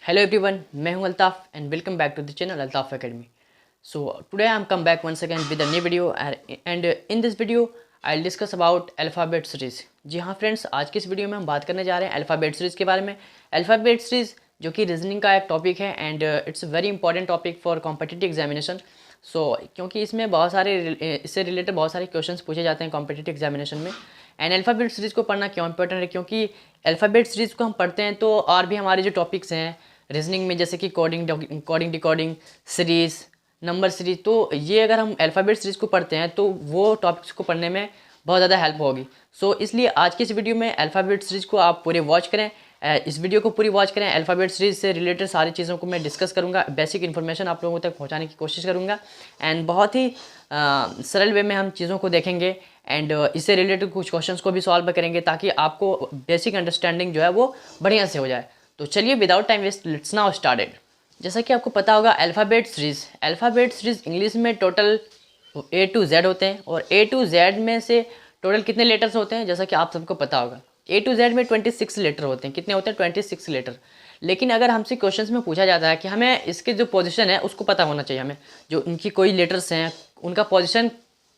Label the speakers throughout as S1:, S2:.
S1: Hello everyone, मैं हूं Altaf and welcome back to the channel Altaf Academy. So today I am come back once again with a new video and in this video I'll discuss about alphabet series. जी हाँ friends, आज की इस video में हम बात करने जा रहे हैं अल्फ़ाबेट सीरीज़ के बारे में. अल्फ़ाबेट सीरीज़ जो कि रीजनिंग का एक टॉपिक है and it's very important topic for competitive examination. क्योंकि इसमें बहुत सारे इससे रिलेटेड बहुत सारे क्वेश्चंस पूछे जाते हैं कॉम्पिटिटिव एग्जामिनेशन में. एंड अल्फ़ाबेट सीरीज़ को पढ़ना क्यों इंपॉर्टेंट है, क्योंकि अल्फ़ाबेट सीरीज़ को हम पढ़ते हैं तो और भी हमारे जो टॉपिक्स हैं रीजनिंग में, जैसे कि coding decoding series, number series, तो ये अगर हम अल्फ़ाबेट सीरीज़ को पढ़ते हैं तो वो टॉपिक्स को पढ़ने में बहुत ज़्यादा हेल्प होगी. इसलिए आज की इस वीडियो में अल्फ़ाबेट सीरीज़ को आप पूरे वॉच करें. इस वीडियो को पूरी वॉच करें. अल्फ़ाबेट सीरीज़ से रिलेटेड सारी चीज़ों को मैं डिस्कस करूंगा, बेसिक इन्फॉर्मेशन आप लोगों तक पहुंचाने की कोशिश करूंगा एंड बहुत ही सरल वे में हम चीज़ों को देखेंगे एंड इससे रिलेटेड कुछ क्वेश्चंस को भी सॉल्व करेंगे ताकि आपको बेसिक अंडरस्टैंडिंग जो है वो बढ़िया से हो जाए. तो चलिए without time waste let's now started. जैसा कि आपको पता होगा अल्फ़ाबेट सीरीज़ इंग्लिश में टोटल A to Z होते हैं और A to Z में से टोटल कितने लेटर्स होते हैं, जैसा कि आप सबको पता होगा A to Z में 26 लेटर होते हैं. कितने होते हैं? 26 लेटर. लेकिन अगर हमसे क्वेश्चंस में पूछा जाता है कि हमें इसके जो पोजीशन है उसको पता होना चाहिए, हमें जो उनकी कोई लेटर्स हैं उनका पोजीशन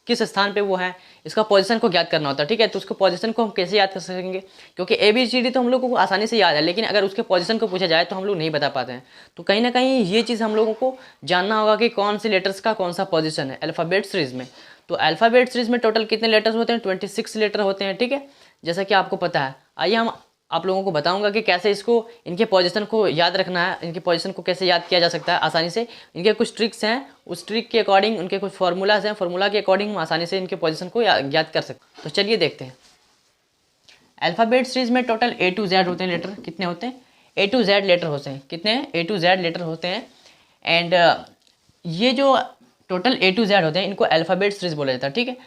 S1: किस स्थान पे वो है, इसका पोजीशन को ज्ञात करना होता है. ठीक है, तो उसको पोजीशन को हम कैसे याद कर सकेंगे, क्योंकि ABCD तो हम लोगों को आसानी से याद है, लेकिन अगर उसके पोजीशन को पूछा जाए तो हम लोग नहीं बता पाते हैं. तो कहीं ना कहीं ये चीज़ हम लोगों को जानना होगा कि कौन से लेटर्स का कौन सा पोजीशन है अल्फ़ाबेट सीरीज़ में. तो अल्फ़ाबेट सीरीज़ में टोटल कितने लेटर्स होते हैं? 26 लेटर होते हैं. ठीक है, जैसा कि आपको पता है. आइए हम आप लोगों को बताऊंगा कि कैसे इसको इनके पोजीशन को याद रखना है, इनके पोजीशन को कैसे याद किया जा सकता है आसानी से. इनके कुछ ट्रिक्स हैं, उस ट्रिक के अकॉर्डिंग उनके कुछ फार्मूलाज हैं, फार्मूला के अकॉर्डिंग हम आसानी से इनके पोजीशन को याद कर सकते हैं. तो चलिए देखते हैं. अल्फ़ाबेट सीरीज में टोटल A to Z होते हैं लेटर. कितने होते हैं? A to Z लेटर होते हैं. कितने हैं? A to Z लेटर होते हैं. एंड ये जो टोटल A to Z होते हैं इनको अल्फ़ाबेट सीरीज बोला जाता है. ठीक है,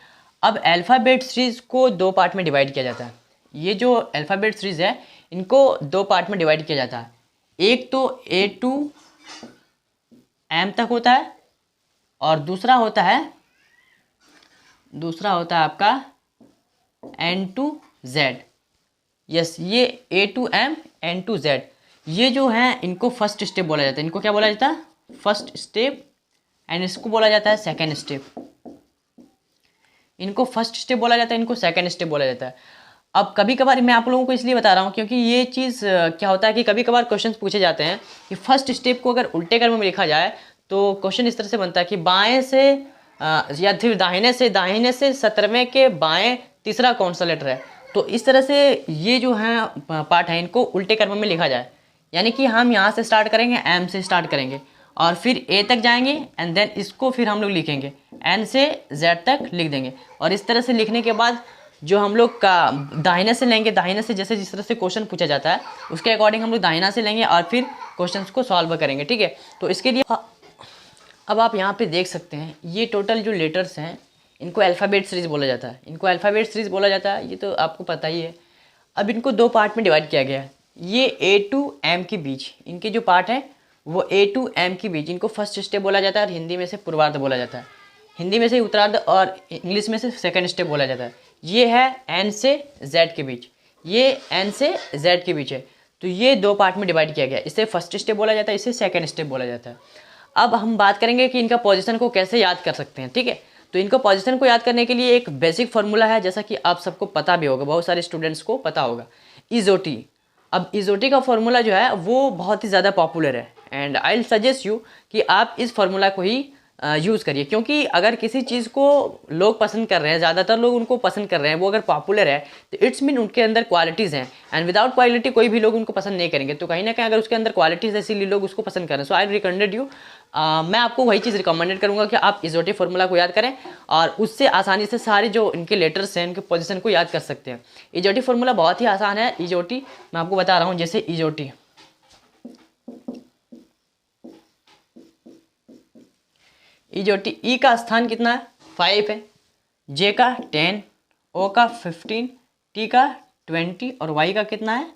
S1: अब अल्फ़ाबेट सीरीज को दो पार्ट में डिवाइड किया जाता है. ये जो अल्फ़ाबेट सीरीज है इनको दो पार्ट में डिवाइड किया जाता है. एक तो A to M तक होता है और दूसरा होता है आपका N to Z. यस, ये A to M N to Z ये जो है इनको फर्स्ट स्टेप बोला जाता है. इनको क्या बोला जाता है? First step. एंड इसको बोला जाता है सेकेंड स्टेप. इनको फर्स्ट स्टेप बोला जाता है, इनको सेकेंड स्टेप बोला जाता है. अब कभी कभार मैं आप लोगों को इसलिए बता रहा हूँ क्योंकि ये चीज़ क्या होता है कि कभी कभार क्वेश्चन पूछे जाते हैं कि फर्स्ट स्टेप को अगर उल्टे क्रम में लिखा जाए तो क्वेश्चन इस तरह से बनता है कि बाएं से या फिर दाहिने से 17वें के बाएं तीसरा कौन सा लेटर है. तो इस तरह से ये जो है पार्ट है इनको उल्टे क्रम में लिखा जाए. यानी कि हम यहाँ से स्टार्ट करेंगे, M से स्टार्ट करेंगे और फिर A तक जाएंगे एंड देन इसको फिर हम लोग लिखेंगे N से Z तक लिख देंगे. और इस तरह से लिखने के बाद जो हम लोग का दाहिने से लेंगे, दाहिने से जैसे जिस तरह से क्वेश्चन पूछा जाता है उसके अकॉर्डिंग हम लोग दाहिना से लेंगे और फिर क्वेश्चंस को सॉल्व करेंगे. ठीक है, तो इसके लिए अब आप यहाँ पे देख सकते हैं ये टोटल जो लेटर्स हैं इनको अल्फ़ाबेट सीरीज़ बोला जाता है. इनको अल्फ़ाबेट सीरीज़ बोला जाता है, ये तो आपको पता ही है. अब इनको दो पार्ट में डिवाइड किया गया है. ये A to M के बीच इनके जो पार्ट हैं वो A to M के बीच इनको फर्स्ट स्टेप बोला जाता है और हिंदी में से पूर्वार्ध बोला जाता है. हिंदी में से उत्तरार्ध और इंग्लिश में से सेकेंड स्टेप बोला जाता है. ये है N से Z के बीच, ये N से Z के बीच है. तो ये दो पार्ट में डिवाइड किया गया. इसे फर्स्ट स्टेप बोला जाता है, इसे सेकेंड स्टेप बोला जाता है. अब हम बात करेंगे कि इनका पोजीशन को कैसे याद कर सकते हैं. ठीक है, तो इनको पोजीशन को याद करने के लिए एक बेसिक फार्मूला है, जैसा कि आप सबको पता भी होगा, बहुत सारे स्टूडेंट्स को पता होगा, इजोटी. अब इजोटी का फार्मूला जो है वो बहुत ही ज़्यादा पॉपुलर है and I will suggest you कि आप इस फार्मूला को ही यूज़ करिए. क्योंकि अगर किसी चीज़ को लोग पसंद कर रहे हैं, ज़्यादातर लोग उनको पसंद कर रहे हैं, वो अगर पॉपुलर है तो इट्स मीन उनके अंदर क्वालिटीज़ हैं. एंड विदाउट क्वालिटी कोई भी लोग उनको पसंद नहीं करेंगे. तो कहीं ना कहीं अगर उसके अंदर क्वालिटीज़ है इसीलिए लोग उसको पसंद कर रहे हैं. सो आई रिकमेंडेड यू, मैं आपको वही चीज़ रिकमेंडेड करूँगा कि आप इजोटी फार्मूला को याद करें और उससे आसानी से सारे जो इनके लेटर्स हैं इनके पोजीशन को याद कर सकते हैं. इजोटी फार्मूला बहुत ही आसान है. इजोटी मैं आपको बता रहा हूँ, जैसे इजोटी E का स्थान कितना है? 5 है. J का 10, O का 15, T का 20 और Y का कितना है?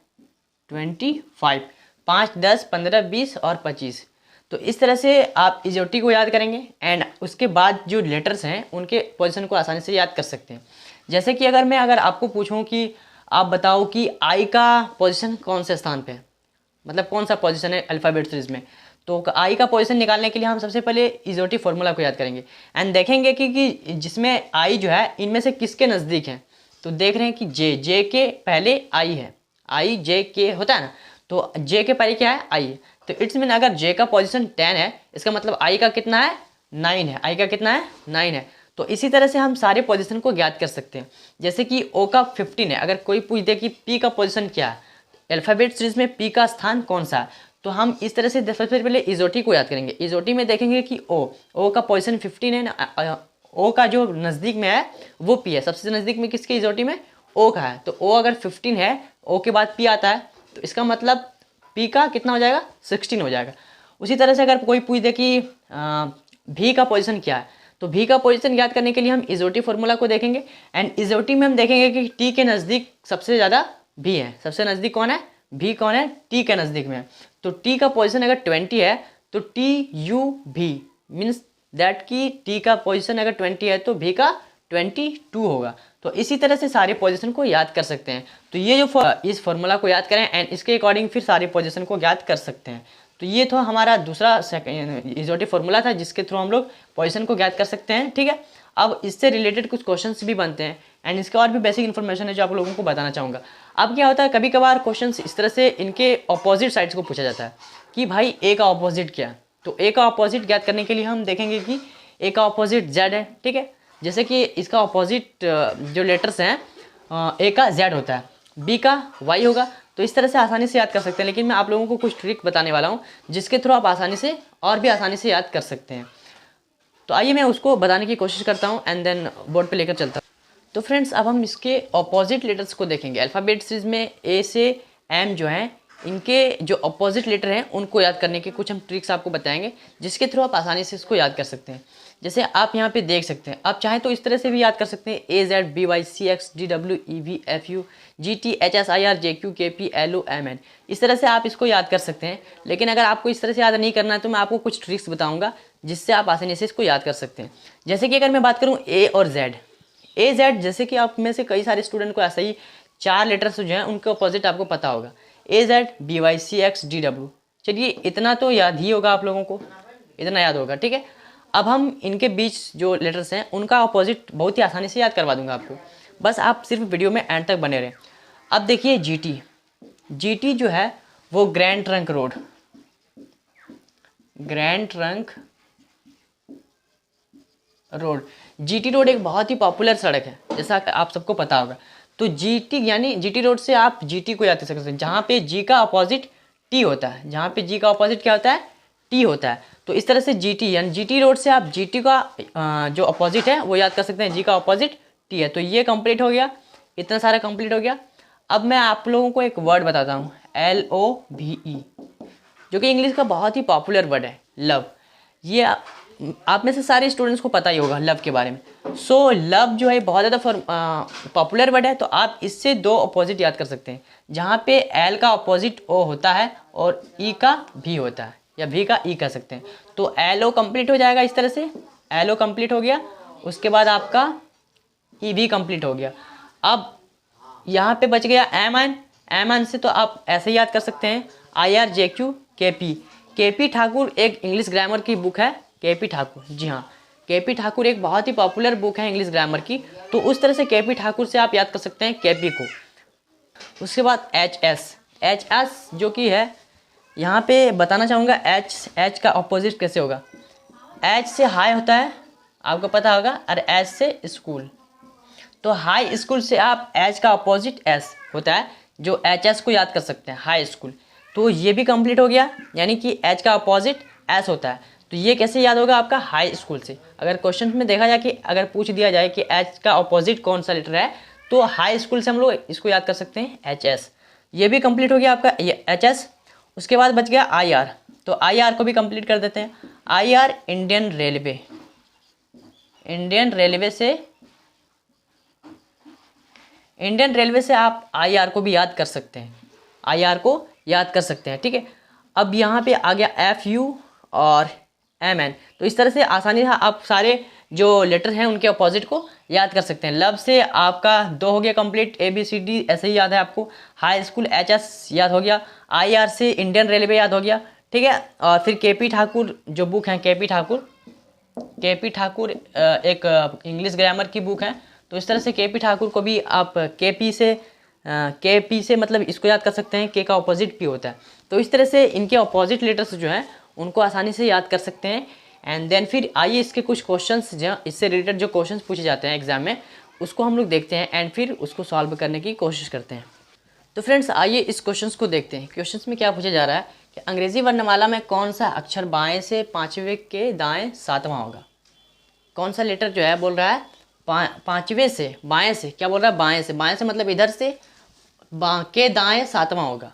S1: 25. 5, 10, 15, 20 और 25. तो इस तरह से आप इजोटी को याद करेंगे एंड उसके बाद जो लेटर्स हैं उनके पोजीशन को आसानी से याद कर सकते हैं. जैसे कि अगर आपको पूछूं कि आप बताओ कि I का पोजीशन कौन से स्थान पे है, मतलब कौन सा पोजीशन है अल्फ़ाबेट सीरीज में। तो आई का पोजीशन निकालने के लिए हम सबसे पहले इजोटी फार्मूला को याद करेंगे एंड देखेंगे कि जिसमें आई जो है इनमें से किसके नज़दीक है। तो देख रहे हैं कि जे के पहले आई है, आई जे के होता है ना, तो जे के पहले क्या है, आई है। तो इट्स मीन अगर जे का पोजीशन 10 है, इसका मतलब आई का कितना है, 9 है। आई का कितना है, 9 है। तो इसी तरह से हम सारे पोजीशन को ज्ञात कर सकते हैं। जैसे कि ओ का 15 है, अगर कोई पूछ दे कि पी का पोजीशन क्या है, अल्फ़ाबेट सीरीज में पी का स्थान कौन सा है, तो हम इस तरह से सबसे पहले इजोटी को याद करेंगे। इजोटी में देखेंगे कि ओ का पोजीशन 15 है ना, ओ का जो नज़दीक में है वो पी है। सबसे नज़दीक में किसके इजोटी में, ओ का है। तो ओ अगर 15 है, ओ के बाद पी आता है, तो इसका मतलब पी का कितना हो जाएगा, 16 हो जाएगा। उसी तरह से अगर कोई पूछ दे कि भी का पोजीशन क्या है, तो भी का पोजीशन याद करने के लिए हम इजोटी फार्मूला को देखेंगे एंड इजोटी में हम देखेंगे कि टी के नज़दीक सबसे ज़्यादा भी है। सबसे नज़दीक कौन है, भी कौन है, टी के नज़दीक में। तो टी का पोजीशन अगर 20 है तो टी यू भी मीन्स दैट कि टी का पोजीशन अगर 20 है तो भी का 22 होगा। तो इसी तरह से सारे पोजीशन को याद कर सकते हैं। तो ये जो इस फार्मूला को याद करें एंड इसके अकॉर्डिंग फिर सारे पोजीशन को याद कर सकते हैं। तो ये तो हमारा दूसरा इजोटी फार्मूला था जिसके थ्रू हम लोग पोजीशन को ज्ञात कर सकते हैं, ठीक है। अब इससे रिलेटेड कुछ क्वेश्चंस भी बनते हैं एंड इसके और भी बेसिक इन्फॉर्मेशन है जो आप लोगों को बताना चाहूँगा। अब क्या होता है, कभी कभार क्वेश्चंस इस तरह से इनके अपोजिट साइड्स को पूछा जाता है कि भाई ए का अपोजिट क्या है। तो ए का अपोजिट ज्ञात करने के लिए हम देखेंगे कि ए का अपोजिट जेड है, ठीक है। जैसे कि इसका अपोजिट जो लेटर्स हैं, ए का जेड होता है, बी का वाई होगा। तो इस तरह से आसानी से याद कर सकते हैं, लेकिन मैं आप लोगों को कुछ ट्रिक बताने वाला हूँ जिसके थ्रू आप आसानी से और भी आसानी से याद कर सकते हैं। तो आइए मैं उसको बताने की कोशिश करता हूँ एंड देन बोर्ड पे लेकर चलता हूँ। तो फ्रेंड्स अब हम इसके अपोजिट लेटर्स को देखेंगे। अल्फ़ाबेट सीरीज में ए से एम जो हैं, इनके जो अपोजिट लेटर हैं उनको याद करने के कुछ हम ट्रिक्स आपको बताएंगे जिसके थ्रू आप आसानी से इसको याद कर सकते हैं। जैसे आप यहाँ पे देख सकते हैं, आप चाहें तो इस तरह से भी याद कर सकते हैं, A Z B Y C X D W E V F U G T H S I R J Q K P L O M N. इस तरह से आप इसको याद कर सकते हैं। लेकिन अगर आपको इस तरह से याद नहीं करना है तो मैं आपको कुछ ट्रिक्स बताऊँगा जिससे आप आसानी से इसको याद कर सकते हैं। जैसे कि अगर मैं बात करूँ ए और जेड, ए जेड, जैसे कि आप में से कई सारे स्टूडेंट को ऐसा ही 4 लेटर्स जो हैं उनके अपोजिट आपको पता होगा, A Z B Y C X D W. चलिए इतना तो याद ही होगा आप लोगों को, इतना याद होगा, ठीक है। अब हम इनके बीच जो लेटर्स हैं उनका अपोजिट बहुत ही आसानी से याद करवा दूंगा आपको, बस आप सिर्फ वीडियो में एंड तक बने रहें। अब देखिए जी टी, जी टी जो है वो grand trunk road, grand trunk road, GT road एक बहुत ही पॉपुलर सड़क है जैसा आप सबको पता होगा। तो जीटी यानी जीटी रोड से आप जीटी को याद कर सकते हैं, जहाँ पे जी का अपोजिट टी होता है, जहाँ पे जी का अपोजिट क्या होता है, टी होता है। तो इस तरह से जीटी यानी जीटी रोड से आप जीटी का जो अपोजिट है वो याद कर सकते हैं, जी का अपोजिट टी है। तो ये कंप्लीट हो गया, इतना सारा कंप्लीट हो गया। अब मैं आप लोगों को एक वर्ड बताता हूँ, LOVE, जो कि इंग्लिश का बहुत ही पॉपुलर वर्ड है, लव। ये आप में से सारे स्टूडेंट्स को पता ही होगा लव के बारे में। सो लव जो है बहुत ज़्यादा पॉपुलर वर्ड है, तो आप इससे 2 अपोजिट याद कर सकते हैं, जहाँ पे एल का अपोजिट ओ होता है और ई का भी होता है, या भी का ई कह सकते हैं। तो एल ओ कंप्लीट हो जाएगा इस तरह से, एल ओ कंप्लीट हो गया, उसके बाद आपका ई भी कंप्लीट हो गया। अब यहाँ पे बच गया एम एन, एम एन से तो आप ऐसे ही याद कर सकते हैं, IRJQ KP। KP ठाकुर एक इंग्लिश ग्रामर की बुक है, KP ठाकुर, जी हाँ, KP ठाकुर एक बहुत ही पॉपुलर बुक है इंग्लिश ग्रामर की। तो उस तरह से KP ठाकुर से आप याद कर सकते हैं KP को। उसके बाद HS जो कि है, यहाँ पे बताना चाहूँगा H का अपोजिट कैसे होगा। H से हाई होता है, आपको पता होगा, और S से स्कूल। तो हाई स्कूल से आप H का अपोजिट S होता है, जो HS को याद कर सकते हैं, हाई स्कूल। तो ये भी कंप्लीट हो गया, यानी कि H का अपोजिट S होता है। तो ये कैसे याद होगा आपका, हाई स्कूल से। अगर क्वेश्चन में देखा जाए कि अगर पूछ दिया जाए कि H का अपोजिट कौन सा लेटर है, तो हाई स्कूल से हम लोग इसको याद कर सकते हैं, HS। ये भी कंप्लीट हो गया आपका ये HS। उसके बाद बच गया IR, तो IR को भी कंप्लीट कर देते हैं। IR Indian railway, Indian railway से आप IR को भी याद कर सकते हैं, IR को याद कर सकते हैं, ठीक है। अब यहाँ पे आ गया FU और MN। तो इस तरह से आसानी से आप सारे जो लेटर हैं उनके अपोजिट को याद कर सकते हैं। लब से आपका 2 हो गया कंप्लीट, ABCD ऐसे ही याद है आपको। हाई स्कूल HS याद हो गया। IR से इंडियन रेलवे याद हो गया, ठीक है। और फिर KP ठाकुर जो बुक है, KP ठाकुर एक इंग्लिश ग्रामर की बुक है। तो इस तरह से KP ठाकुर को भी आप KP से मतलब इसको याद कर सकते हैं, K का अपोजिट P होता है। तो इस तरह से इनके अपोजिट लेटर्स जो हैं उनको आसानी से याद कर सकते हैं। एंड देन फिर आइए इसके कुछ क्वेश्चंस जो इससे रिलेटेड जो क्वेश्चंस पूछे जाते हैं एग्जाम में उसको हम लोग देखते हैं एंड फिर उसको सॉल्व करने की कोशिश करते हैं। तो फ्रेंड्स आइए इस क्वेश्चंस को देखते हैं। क्वेश्चंस में क्या पूछा जा रहा है कि अंग्रेजी वर्णमाला में कौन सा अक्षर बाएं से पाँचवें के दाएं सातवां होगा। कौन सा लेटर जो है बोल रहा है पाँचवें से बाएं से, क्या बोल रहा है बाएं से मतलब इधर से के दाएं सातवां होगा।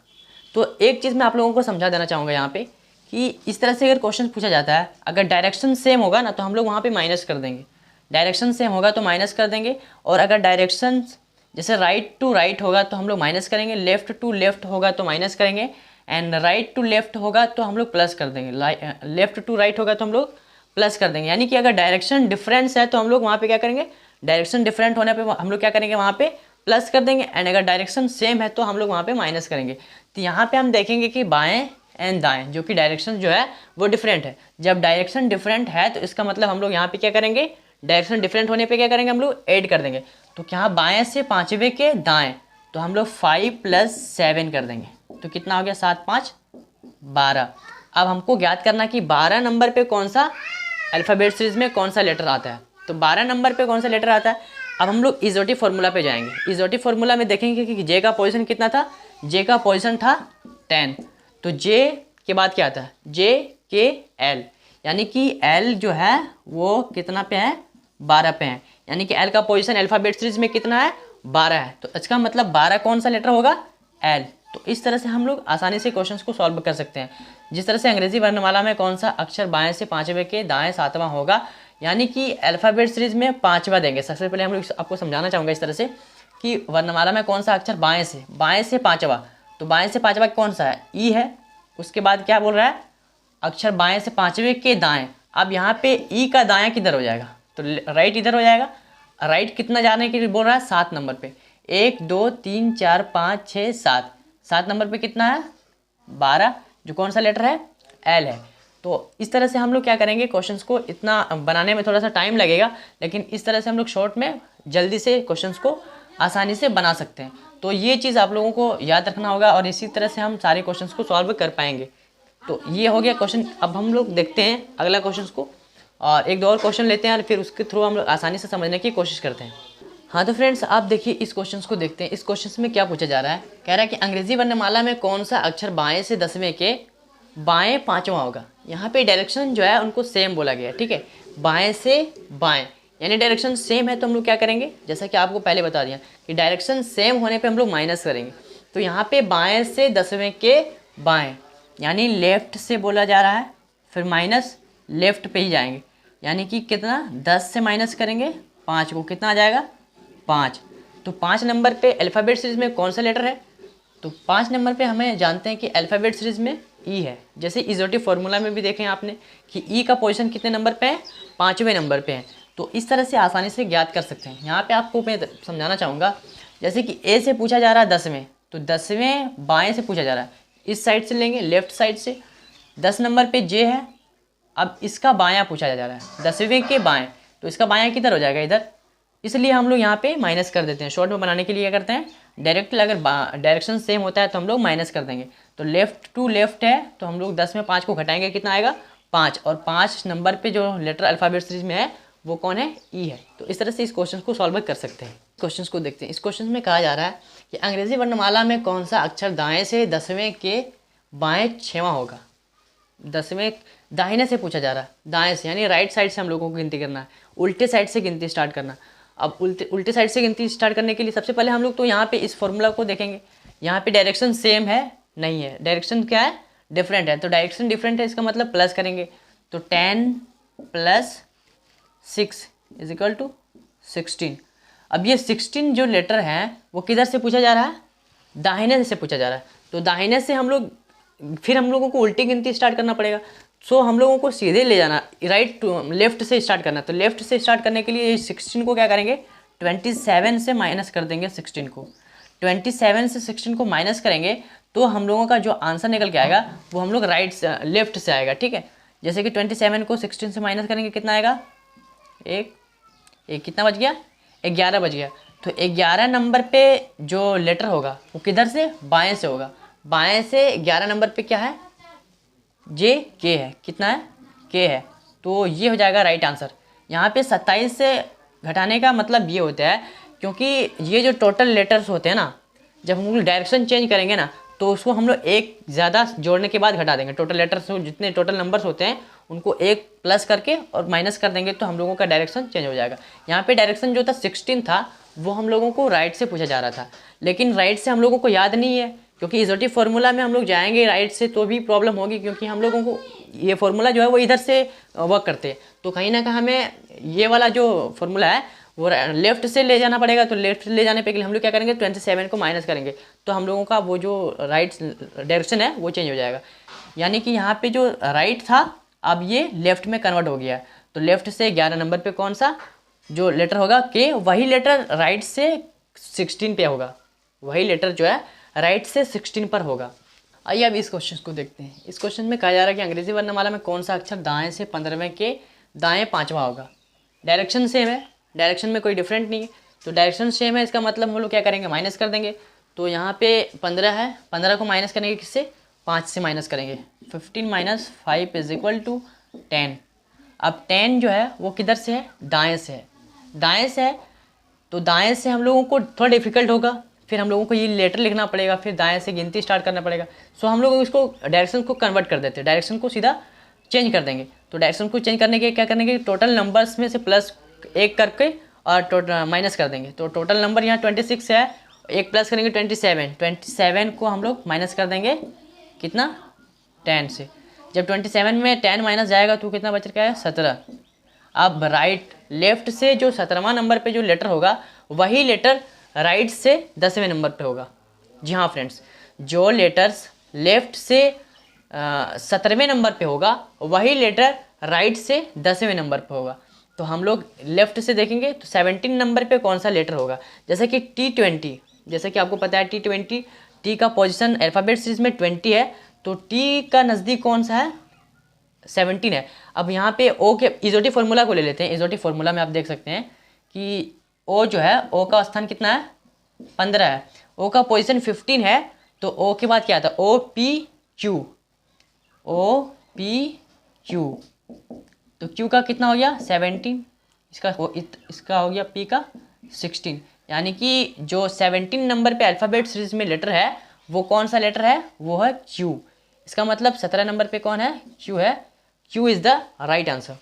S1: तो एक चीज़ मैं आप लोगों को समझा देना चाहूँगा यहाँ पे कि इस तरह से अगर क्वेश्चन पूछा जाता है, अगर डायरेक्शन सेम होगा ना तो हम लोग वहाँ पे माइनस कर देंगे। डायरेक्शन सेम होगा तो माइनस कर देंगे, और अगर डायरेक्शन जैसे राइट टू राइट होगा तो हम लोग माइनस करेंगे, लेफ्ट टू लेफ्ट होगा तो माइनस करेंगे, एंड राइट टू लेफ्ट होगा तो हम लोग प्लस कर देंगे, लेफ्ट टू राइट होगा तो हम लोग प्लस कर देंगे। यानी कि अगर डायरेक्शन डिफरेंस है तो हम लोग वहाँ पे क्या करेंगे, डायरेक्शन डिफरेंट होने पे हम लोग क्या करेंगे वहाँ पे प्लस कर देंगे, एंड अगर डायरेक्शन सेम है तो हम लोग वहाँ पे माइनस करेंगे। तो यहाँ पे हम देखेंगे कि बाएं एंड दाएं जो कि डायरेक्शन जो है वो डिफरेंट है। जब डायरेक्शन डिफरेंट है तो इसका मतलब हम लोग यहाँ पे क्या करेंगे, डायरेक्शन डिफरेंट होने पे क्या करेंगे, हम लोग ऐड कर देंगे। तो यहाँ बाएं से पाँचवें के दाएं तो हम लोग 5 + 7 कर देंगे, तो कितना हो गया 7 × 5 = 12। अब हमको ज्ञात करना कि 12 नंबर पे कौन सा अल्फ़ाबेट सीरीज में कौन सा लेटर आता है। तो 12 नंबर पे कौन सा लेटर आता है। अब हम लोग इजोटिव फार्मूला पे जाएंगे। इजोटिव फार्मूला में देखेंगे कि जे का पोजीशन कितना था, जे का पोजीशन था 10। तो जे के बाद क्या आता है, JKL, यानी कि L जो है वो कितना पे है, 12 पे है। यानी कि L का पोजीशन अल्फ़ाबेट सीरीज में कितना है, 12 है। तो इसका मतलब 12 कौन सा लेटर होगा, L। तो इस तरह से हम लोग आसानी से क्वेश्चंस को सॉल्व कर सकते हैं। जिस तरह से अंग्रेजी वर्णमाला में कौन सा अक्षर बाएं से पाँचवें के दाएं सातवां होगा, यानी कि अल्फ़ाबेट सीरीज में पाँचवा देंगे। सबसे पहले हम लोग आपको समझाना चाहूँगा इस तरह से कि वर्णमाला में कौन सा अक्षर बाएं से पाँचवा। तो बाएं से पाँचवा कौन सा है, ई है। उसके बाद क्या बोल रहा है, अक्षर बाएं से पाँचवें के दाएं। अब यहाँ पे ई का दायां किधर हो जाएगा, तो राइट इधर हो जाएगा। राइट कितना जाने के लिए बोल रहा है, 7 नंबर पे। 1 2 3 4 5 6 7, 7 नंबर पे कितना है, 12, जो कौन सा लेटर है, L है। तो इस तरह से हम लोग क्या करेंगे, क्वेश्चंस को इतना बनाने में थोड़ा सा टाइम लगेगा, लेकिन इस तरह से हम लोग शॉर्ट में जल्दी से क्वेश्चंस को आसानी से बना सकते हैं। तो ये चीज़ आप लोगों को याद रखना होगा, और इसी तरह से हम सारे क्वेश्चंस को सॉल्व कर पाएंगे। तो ये हो गया क्वेश्चन। अब हम लोग देखते हैं अगला क्वेश्चन को, और एक दो और क्वेश्चन लेते हैं और फिर उसके थ्रू हम लोग आसानी से समझने की कोशिश करते हैं। हाँ तो फ्रेंड्स आप देखिए इस क्वेश्चन को देखते हैं। इस क्वेश्चन में क्या पूछा जा रहा है, कह रहा है कि अंग्रेजी वर्णमाला में कौन सा अक्षर बाएं से 10वें के बाएं पाँचवां होगा। यहाँ पे डायरेक्शन जो है उनको सेम बोला गया है, ठीक है, बाएं से बाएं, यानी डायरेक्शन सेम है तो हम लोग क्या करेंगे, जैसा कि आपको पहले बता दिया कि डायरेक्शन सेम होने पे हम लोग माइनस करेंगे। तो यहाँ पे बाएं से 10वें के बाएं, यानी लेफ्ट से बोला जा रहा है, फिर माइनस लेफ्ट पे ही जाएंगे, यानी कि कितना 10 से माइनस करेंगे 5 को, कितना आ जाएगा 5। तो 5 नंबर पे अल्फ़ाबेट सीरीज में कौन सा लेटर है, तो 5 नंबर पे हमें जानते हैं कि अल्फ़ाबेट सीरीज में ई है। जैसे इजोटिव फार्मूला में भी देखें आपने कि ई का पोजीशन कितने नंबर पे है, 5वें नंबर पे है। तो इस तरह से आसानी से ज्ञात कर सकते हैं। यहाँ पे आपको मैं समझाना चाहूँगा, जैसे कि ए से पूछा जा रहा है 10वें, तो 10वें बाएं से पूछा जा रहा है, इस साइड से लेंगे, लेफ्ट साइड से। 10 नंबर पे जे है, अब इसका बायां पूछा जा रहा है 10वें के बाएं, तो इसका बायां किधर हो जाएगा, इधर। इसलिए हम लोग यहाँ पे माइनस कर देते हैं। शॉर्ट में बनाने के लिए क्या करते हैं, डायरेक्ट अगर डायरेक्शन सेम होता है तो हम लोग माइनस कर देंगे। तो लेफ्ट टू लेफ्ट है तो हम लोग 10 में 5 को घटाएंगे, कितना आएगा 5। और 5 नंबर पे जो लेटर अल्फ़ाबेट सीरीज में है वो कौन है, ई है। तो इस तरह से इस क्वेश्चन को सॉल्व कर सकते हैं। क्वेश्चन को देखते हैं। इस क्वेश्चन में कहा जा रहा है कि अंग्रेजी वर्णमाला में कौन सा अक्षर दाएं से 10वें के बाएं 6वां होगा। 10वें दाहिने से पूछा जा रहा है, दाएं से यानी राइट साइड से हम लोगों को गिनती करना है, उल्टे साइड से गिनती स्टार्ट करना। अब उल्टे साइड से गिनती स्टार्ट करने के लिए सबसे पहले हम लोग तो यहाँ पे इस फॉर्मूला को देखेंगे। यहाँ पे डायरेक्शन सेम है, नहीं है, डायरेक्शन क्या है, डिफरेंट है। तो डायरेक्शन डिफरेंट है, इसका मतलब प्लस करेंगे। तो 10 + 6 = 16। अब ये 16 जो लेटर है वो किधर से पूछा जा रहा है, दाहिने से पूछा जा रहा है। तो दाहिने से हम लोग फिर हम लोगों को उल्टी गिनती स्टार्ट करना पड़ेगा। सो हम लोगों को सीधे ले जाना, राइट टू लेफ्ट से स्टार्ट करना। तो लेफ्ट से स्टार्ट करने के लिए 16 को क्या करेंगे, 27 से माइनस कर देंगे 16 को। 27 से 16 को माइनस करेंगे तो हम लोगों का जो आंसर निकल के आएगा वो हम लोग राइट से लेफ्ट से आएगा, ठीक है। जैसे कि 27 को 16 से माइनस करेंगे कितना आएगा, एक कितना बच गया, 11 बच गया। तो 11 नंबर पे जो लेटर होगा वो किधर से, बाएं से होगा। बाएं से 11 नंबर पे क्या है, जे के है, कितना है, के है। तो ये हो जाएगा राइट आंसर। यहाँ पे 27 से घटाने का मतलब ये होता है, क्योंकि ये जो टोटल लेटर्स होते हैं ना, जब हम लोग डायरेक्शन चेंज करेंगे ना तो उसको हम लोग एक ज़्यादा जोड़ने के बाद घटा देंगे। टोटल लेटर्स जितने टोटल नंबर्स होते हैं उनको एक प्लस करके और माइनस कर देंगे तो हम लोगों का डायरेक्शन चेंज हो जाएगा। यहाँ पे डायरेक्शन जो था 16 था, वो हम लोगों को राइट से पूछा जा रहा था, लेकिन राइट से हम लोगों को याद नहीं है, क्योंकि इजोटिव फार्मूला में हम लोग जाएंगे राइट से तो भी प्रॉब्लम होगी, क्योंकि हम लोगों को ये फार्मूला जो है वो इधर से वर्क करते हैं। तो कहीं ना कहीं हमें ये वाला जो फार्मूला है वो लेफ्ट से ले जाना पड़ेगा। तो लेफ्ट से ले जाने पे के लिए हम लोग क्या करेंगे, 27 को माइनस करेंगे तो हम लोगों का वो जो राइट डायरेक्शन है वो चेंज हो जाएगा। यानी कि यहाँ पे जो राइट था अब ये लेफ्ट में कन्वर्ट हो गया है। तो लेफ्ट से 11 नंबर पे कौन सा जो लेटर होगा, के, वही लेटर राइट से 16 पे होगा, वही लेटर जो है राइट से 16 पर होगा। आइए अब इस क्वेश्चन को देखते हैं। इस क्वेश्चन में कहा जा रहा है कि अंग्रेजी वर्णमाला में कौन सा अक्षर दाएं से 15वें के दाएं 5वां होगा। डायरेक्शन सेम है, डायरेक्शन में कोई डिफरेंट नहीं है, तो डायरेक्शन सेम है, इसका मतलब हम लोग क्या करेंगे, माइनस कर देंगे। तो यहाँ पे 15 है, 15 को माइनस करेंगे किससे, 5 से माइनस करेंगे। 15 माइनस 5 इज इक्वल टू 10। अब 10 जो है वो किधर से है, दाएं से है, दाएं से है। तो दाएं से हम लोगों को थोड़ा डिफिकल्ट होगा, फिर हम लोगों को ये लेटर लिखना पड़ेगा, फिर दाएं से गिनती स्टार्ट करना पड़ेगा। सो हम लोग इसको डायरेक्शन को कन्वर्ट कर देते हैं, डायरेक्शन को सीधा चेंज कर देंगे। तो डायरेक्शन को चेंज करने के क्या करने के, टोटल नंबर्स में से प्लस एक करके और टोटल माइनस कर देंगे। तो टोटल नंबर यहाँ 26 है, एक प्लस करेंगे 27, 27 को हम लोग माइनस कर देंगे कितना, 10 से। जब 27 में 10 माइनस जाएगा तो कितना बच रहा है, 17। अब राइट लेफ्ट से जो 17वां नंबर पे जो लेटर होगा वही लेटर राइट से 10वें नंबर पे होगा। जी हाँ फ्रेंड्स, जो लेटर्स लेफ्ट से 17वें नंबर पे होगा वही लेटर राइट से 10वें नंबर पे होगा। तो हम लोग लेफ्ट से देखेंगे तो 17 नंबर पे कौन सा लेटर होगा, जैसे कि T20, जैसे कि आपको पता है T20, टी का पोजीशन अल्फ़ाबेट सीरीज में 20 है, तो टी का नज़दीक कौन सा है, 17 है। अब यहाँ पे ओ के इजोटिव फार्मूला को ले लेते हैं। इजोटिव फार्मूला में आप देख सकते हैं कि ओ जो है, ओ का स्थान कितना है, 15 है, ओ का पोजीशन 15 है, तो ओ के बाद क्या आता है, O P Q, O P Q. तो क्यू का कितना हो गया, 17, इसका हो गया पी का 16। यानी कि जो 17 नंबर पे अल्फ़ाबेट सीरीज में लेटर है वो कौन सा लेटर है, वो है क्यू। इसका मतलब 17 नंबर पे कौन है, क्यू है। Q is the right answer.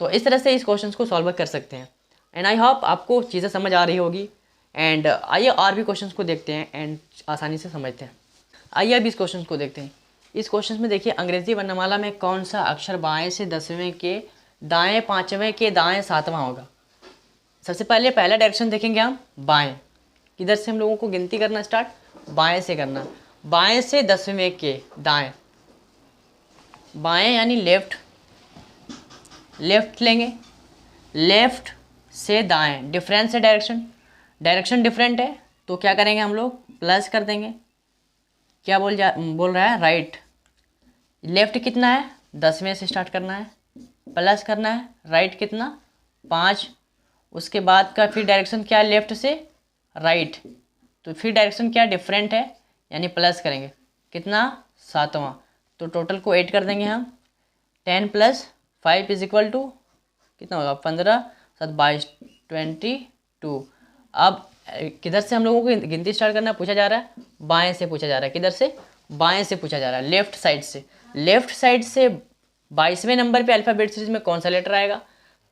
S1: तो इस तरह से इस क्वेश्चन को सॉल्व कर सकते हैं। एंड आई होप आपको चीज़ें समझ आ रही होगी। एंड आइए और भी क्वेश्चंस को देखते हैं एंड आसानी से समझते हैं। आइए अब इस क्वेश्चन को देखते हैं। इस क्वेश्चन में देखिए, अंग्रेजी वर्णमाला में कौन सा अक्षर बाएं से 10वें के दाएं 5वें के दाएं 7वां होगा। सबसे पहले पहला डायरेक्शन देखेंगे हम, बाएं। किधर से हम लोगों को गिनती करना स्टार्ट, बाएं से करना। बाएं से 10वें के दाएं, बाएं यानी लेफ्ट, लेफ्ट लेंगे, लेफ्ट से दाएं, डिफरेंस है डायरेक्शन, डायरेक्शन डिफरेंट है तो क्या करेंगे हम लोग, प्लस कर देंगे। क्या बोल रहा है, राइट। लेफ्ट कितना है, 10वें से स्टार्ट करना है, प्लस करना है, राइट कितना, 5। उसके बाद का फिर डायरेक्शन क्या है, लेफ्ट से राइट, तो फिर डायरेक्शन क्या डिफरेंट है यानी प्लस करेंगे, कितना, 7वां। तो टोटल को 8 कर देंगे हम। 10 + 5 इज इक्वल टू कितना होगा, 15, 7, 22, 22। अब किधर से हम लोगों को गिनती स्टार्ट करना पूछा जा रहा है, बाएं से पूछा जा रहा है। किधर से, बाएं से पूछा जा रहा है, लेफ्ट साइड से। लेफ्ट साइड से 22वें नंबर पे अल्फ़ाबेट सीरीज में कौन सा लेटर आएगा,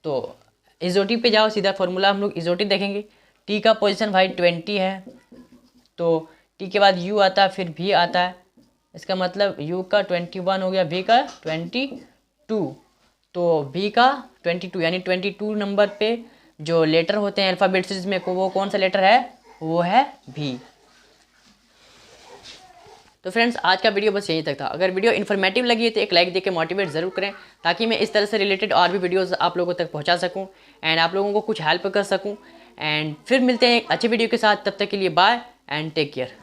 S1: तो इजोटी पे जाओ, सीधा फार्मूला हम लोग इजोटी देखेंगे। टी का पोजीशन भाई 20 है, तो टी के बाद यू आता है, फिर भी आता है। इसका मतलब यू का 21 हो गया, वी का 22, तो वी का 22 यानी 22 नंबर पे जो लेटर होते हैं अल्फ़ाबेट सीरीज में वो कौन सा लेटर है, वो है भी। तो फ्रेंड्स आज का वीडियो बस यहीं तक था। अगर वीडियो इन्फॉर्मेटिव लगी है तो एक लाइक देके मोटिवेट ज़रूर करें, ताकि मैं इस तरह से रिलेटेड और भी वीडियोज़ आप लोगों तक पहुँचा सकूँ एंड आप लोगों को कुछ हेल्प कर सकूँ। एंड फिर मिलते हैं एक अच्छे वीडियो के साथ, तब तक के लिए बाय एंड टेक केयर।